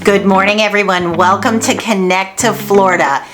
Good morning, everyone. Welcome to Connect to Florida.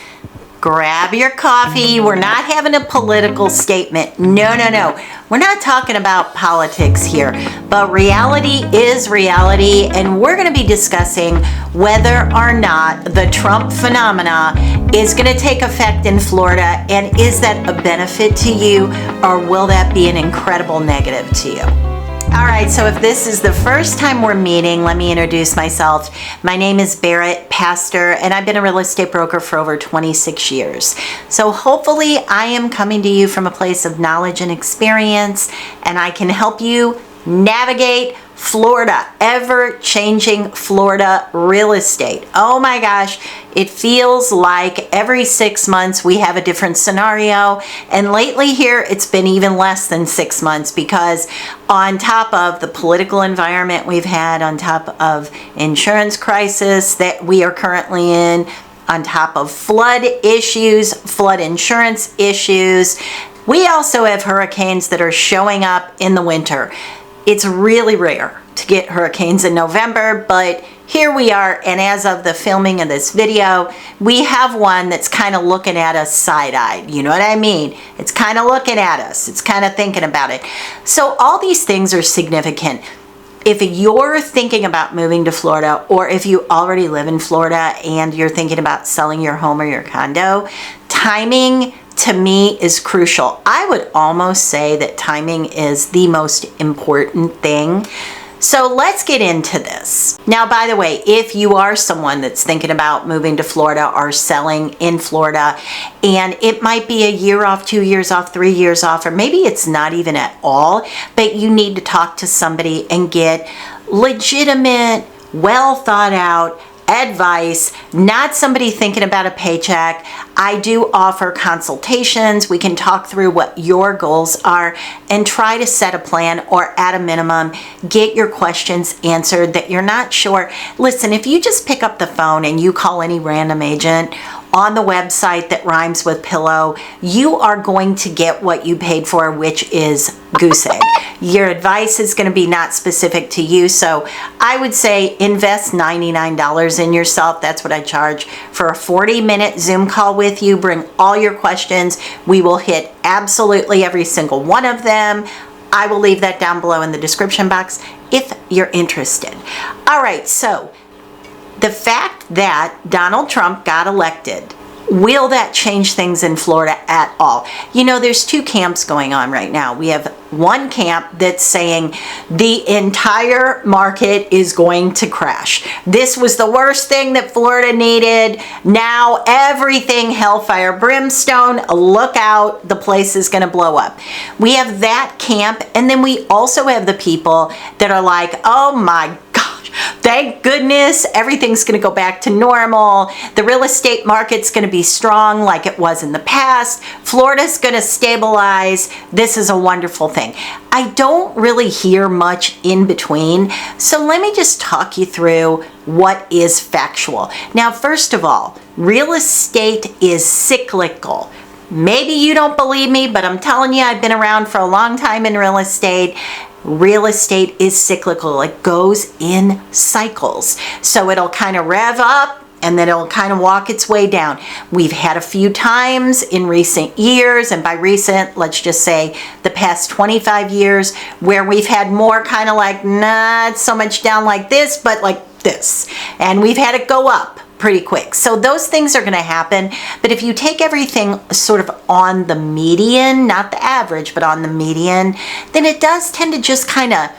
Grab your coffee. We're not having a political statement. No. We're not talking about politics here, but reality is reality, and we're going to be discussing whether or not the Trump phenomena is going to take effect in Florida, and is that a benefit to you, or will that be an incredible negative to you? All right, so if this is the first time we're meeting, let me introduce myself. My name is Barrett Pastor, and I've been a real estate broker for over 26 years. So hopefully I am coming to you from a place of knowledge and experience, and I can help you navigate Florida, ever-changing Florida real estate. Oh my gosh, it feels like every 6 months we have a different scenario, and lately here it's been even less than 6 months, because on top of the political environment we've had, on top of insurance crisis that we are currently in, on top of flood issues, flood insurance issues, we also have hurricanes that are showing up in the winter. It's really rare to get hurricanes in November, but here we are, and as of the filming of this video, we have one that's kind of looking at us side-eyed. You know what I mean? It's kind of looking at us. It's kind of thinking about it. So all these things are significant. If you're thinking about moving to Florida, or if you already live in Florida and you're thinking about selling your home or your condo, timing to me is crucial. I would almost say that timing is the most important thing. So let's get into this. Now, by the way, if you are someone that's thinking about moving to Florida or selling in Florida, and it might be a year off, 2 years off, 3 years off, or maybe it's not even at all, but you need to talk to somebody and get legitimate, well thought out advice, not somebody thinking about a paycheck. I do offer consultations. We can talk through what your goals are and try to set a plan, or at a minimum, get your questions answered that you're not sure. Listen, if you just pick up the phone and you call any random agent on the website that rhymes with pillow, you are going to get what you paid for, which is goose egg. Your advice is going to be not specific to you. So I would say invest $99 in yourself. That's what I charge for a 40-minute Zoom call with you. Bring all your questions. We will hit absolutely every single one of them. I will leave that down below in the description box if you're interested. All right, so the fact that Donald Trump got elected, will that change things in Florida at all? You know, there's two camps going on right now. We have one camp that's saying the entire market is going to crash. This was the worst thing that Florida needed. Now everything hellfire brimstone, look out, the place is going to blow up. We have that camp, and then we also have the people that are like, oh my thank goodness, everything's going to go back to normal. The real estate market's going to be strong like it was in the past. Florida's going to stabilize. This is a wonderful thing. I don't really hear much in between. So let me just talk you through what is factual. Now, first of all, real estate is cyclical. Maybe you don't believe me, but I'm telling you, I've been around for a long time in real estate. Real estate is cyclical. It goes in cycles. So it'll kind of rev up, and then it'll kind of walk its way down. We've had a few times in recent years, and by recent, let's just say the past 25 years, where we've had more kind of like, not so much down like this, but like this. And we've had it go up pretty quick. So those things are going to happen. But if you take everything sort of on the median, not the average, but on the median, then it does tend to just kind of,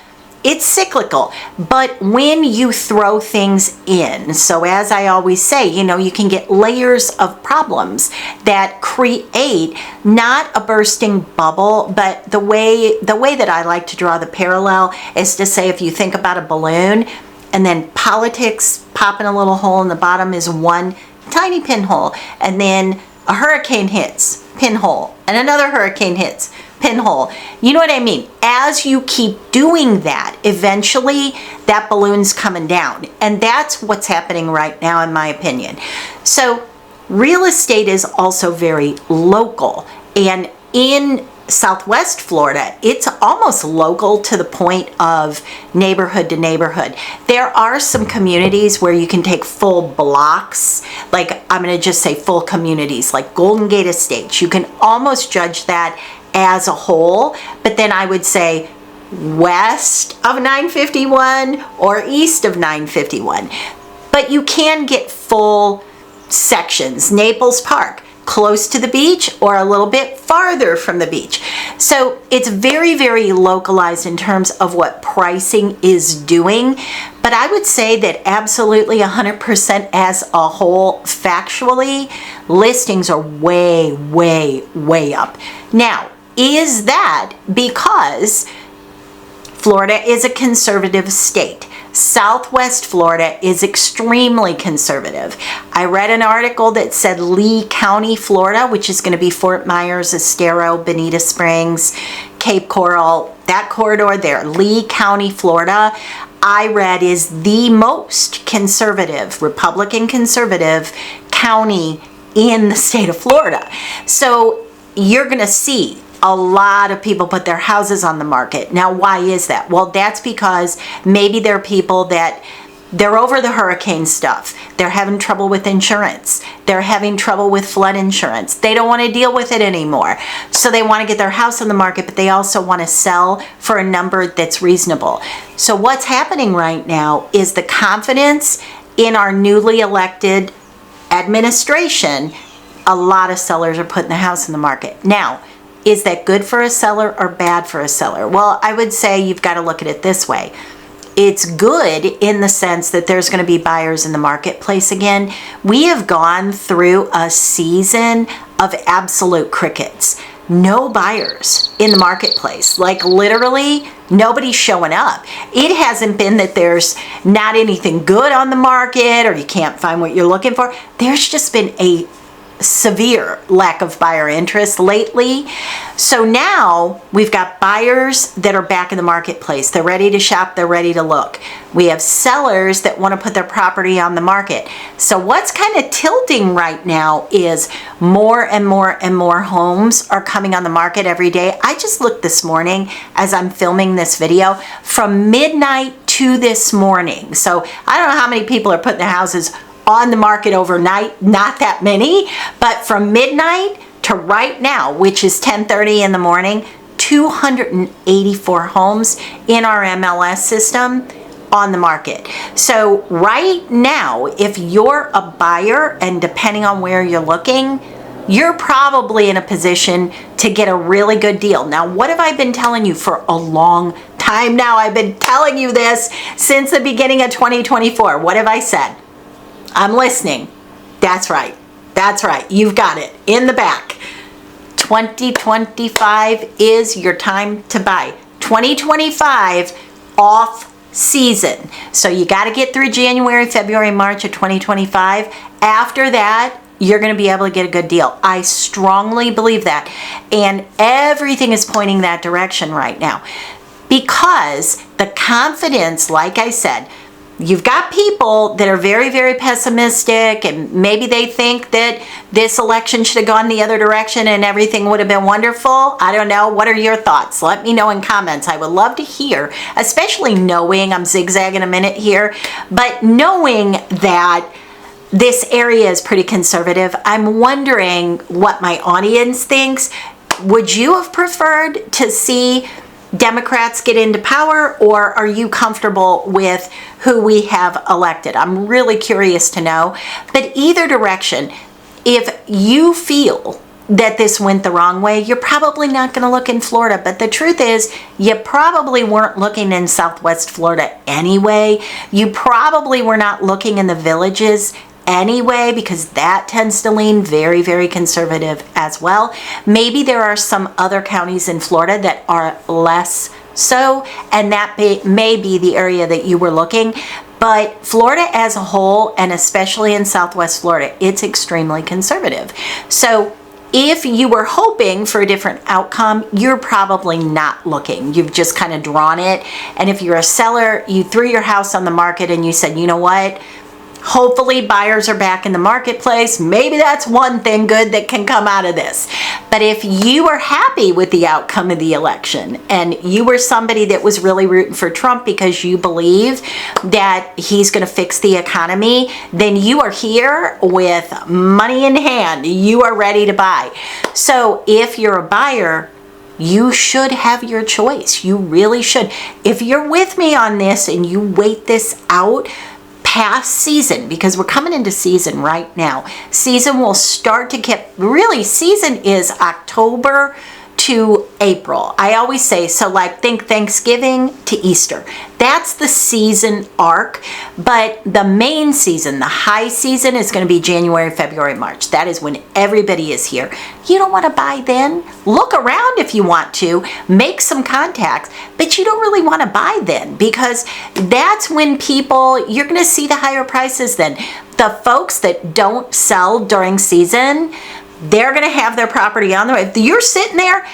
it's cyclical. But when you throw things in, so as I always say, you know, you can get layers of problems that create not a bursting bubble, but the way that I like to draw the parallel is to say, if you think about a balloon, and then politics popping a little hole in the bottom is one tiny pinhole, and then a hurricane hits, pinhole, and another hurricane hits, pinhole. You know what I mean? As you keep doing that, eventually that balloon's coming down, and that's what's happening right now, in my opinion. So real estate is also very local, and in Southwest Florida, it's almost local to the point of neighborhood to neighborhood. There are some communities where you can take full blocks, like I'm going to just say full communities, like Golden Gate Estates. You can almost judge that as a whole, but then I would say west of 951 or east of 951. But you can get full sections. Naples Park, close to the beach or a little bit farther from the beach. So it's very, very localized in terms of what pricing is doing. But I would say that absolutely 100% as a whole, factually, listings are way, way, way up. Now, is that because Florida is a conservative state? Southwest Florida is extremely conservative. I read an article that said Lee County, Florida, which is going to be Fort Myers, Estero, Bonita Springs, Cape Coral, that corridor there, Lee County, Florida, I read is the most conservative, Republican conservative county in the state of Florida. So you're going to see a lot of people put their houses on the market. Now, why is that? Well, that's because maybe there are people that they're over the hurricane stuff. They're having trouble with insurance. They're having trouble with flood insurance. They don't want to deal with it anymore. So they want to get their house on the market, but they also want to sell for a number that's reasonable. So what's happening right now is the confidence in our newly elected administration. A lot of sellers are putting the house on the market. Now, is that good for a seller or bad for a seller? Well, I would say you've got to look at it this way. It's good in the sense that there's going to be buyers in the marketplace again. We have gone through a season of absolute crickets. No buyers in the marketplace. Like literally nobody's showing up. It hasn't been that there's not anything good on the market or you can't find what you're looking for. There's just been a severe lack of buyer interest lately. So now we've got buyers that are back in the marketplace. They're ready to shop. They're ready to look. We have sellers that want to put their property on the market. So what's kind of tilting right now is more and more and more homes are coming on the market every day. I just looked this morning as I'm filming this video from midnight to this morning. So I don't know how many people are putting their houses on the market overnight, not that many, but from midnight to right now, which is 10:30 in the morning, 284 homes in our MLS system on the market. So right now, if you're a buyer and depending on where you're looking, you're probably in a position to get a really good deal. Now, what have I been telling you for a long time now? I've been telling you this since the beginning of 2024. What have I said? I'm listening. That's right. That's right. You've got it in the back. 2025 is your time to buy. 2025 off season. So you got to get through January, February, March of 2025. After that, you're going to be able to get a good deal. I strongly believe that. And everything is pointing that direction right now. Because the confidence, like I said, you've got people that are very, very pessimistic and maybe they think that this election should have gone the other direction and everything would have been wonderful. I don't know. What are your thoughts? Let me know in comments. I would love to hear, especially knowing, I'm zigzagging a minute here, but knowing that this area is pretty conservative, I'm wondering what my audience thinks. Would you have preferred to see Democrats get into power, or are you comfortable with who we have elected? I'm really curious to know. But either direction, if you feel that this went the wrong way, you're probably not going to look in Florida. But the truth is, you probably weren't looking in Southwest Florida anyway. You probably were not looking in the villages anyway, because that tends to lean very, very conservative as well. Maybe there are some other counties in Florida that are less so, and that may be the area that you were looking. But Florida as a whole, and especially in Southwest Florida, it's extremely conservative. So if you were hoping for a different outcome, you're probably not looking. You've just kind of drawn it. And if you're a seller, you threw your house on the market and you said, you know what? Hopefully buyers are back in the marketplace. Maybe that's one thing good that can come out of this. But if you are happy with the outcome of the election and you were somebody that was really rooting for Trump because you believe that he's going to fix the economy, then you are here with money in hand. You are ready to buy. So if you're a buyer, you should have your choice. You really should. If you're with me on this and you wait this out past season, because we're coming into season right now. Season will start to get, really season is October to April. I always say, so like think Thanksgiving to Easter. That's the season arc, but the main season, the high season is going to be January, February, March. That is when everybody is here. You don't want to buy then. Look around if you want to, make some contacts, but you don't really want to buy then because that's when people, you're going to see the higher prices then. The folks that don't sell during season, they're going to have their property on the way. If you're sitting there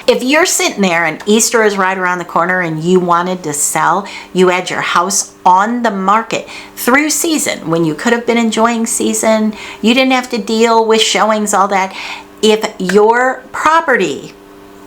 and Easter is right around the corner and you wanted to sell, you had your house on the market through season when you could have been enjoying season, you didn't have to deal with showings, all that. If your property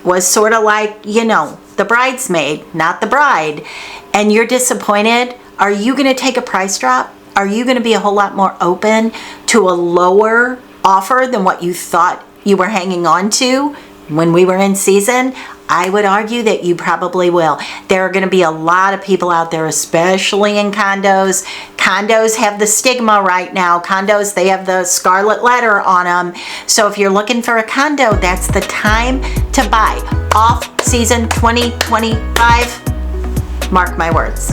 was sort of like, the bridesmaid, not the bride, and you're disappointed, are you going to take a price drop? Are you going to be a whole lot more open to a lower offer than what you thought you were hanging on to when we were in season? I would argue that you probably will. There are going to be a lot of people out there, especially in condos. Condos have the stigma right now. Condos, they have the scarlet letter on them. So if you're looking for a condo, that's the time to buy. Off season 2025, mark my words.